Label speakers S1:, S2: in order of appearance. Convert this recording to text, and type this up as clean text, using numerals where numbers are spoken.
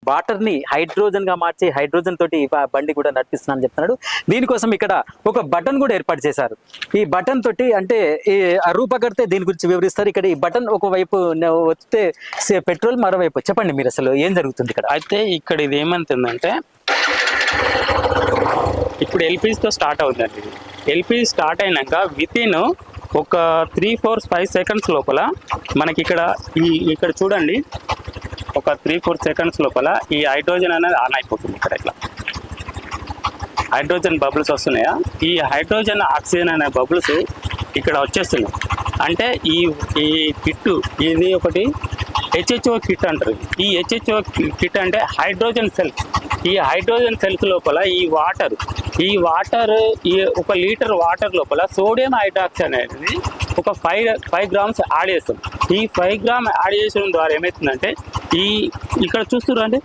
S1: Water ని hydrogen గా మార్చి hydrogen తోటి బండి కూడా నడిపిస్తున్నాను చెప్తున్నాడు. దీనికోసం ఇక్కడ ఒక బటన్ కూడా ఏర్పాటు చేశారు. ఈ బటన్ తోటి అంటే ఈ రూపకర్తే దీని గురించి వివరిస్తారు. ఇక్కడ ఈ బటన్ ఒకవైపు వస్తే పెట్రోల్, మరోవైపు చెప్పండి మీరు అసలు ఏం జరుగుతుంది ఇక్కడ.
S2: అయితే ఇక్కడ ఇది ఏమంటుందంటే ఇప్పుడు ఎల్పిజితో స్టార్ట్ అవుతుందండి. ఎల్పిజి స్టార్ట్ అయినాక వితిన్ ఒక 3-4-5 సెకండ్స్ లోపల మనకి ఇక్కడ చూడండి, ఒక 3-4 సెకండ్స్ లోపల ఈ హైడ్రోజన్ అనేది ఆన్ అయిపోతుంది. ఇట్లా హైడ్రోజన్ బబుల్స్ వస్తున్నాయా, ఈ హైడ్రోజన్ ఆక్సిజన్ అనే బబుల్స్ ఇక్కడ వచ్చేస్తున్నాయి. అంటే ఈ కిట్ ఇది ఒకటి హెచ్హెచ్ఓ కిట్ అంటారు. ఈ హెచ్హెచ్ఓ కిట్ అంటే హైడ్రోజన్ సెల్స్. ఈ హైడ్రోజన్ సెల్స్ లోపల ఈ వాటర్ ఈ 1 లీటర్ వాటర్ లోపల సోడియం హైడ్రాక్సైడ్ అనేది ఒక 5 గ్రామ్స్ యాడ్ చేస్తాం. ఈ 5 గ్రామ్ యాడ్ చేసడం ద్వారా ఏమవుతుందంటే ఇక్కడ చూస్తున్నారు అంటే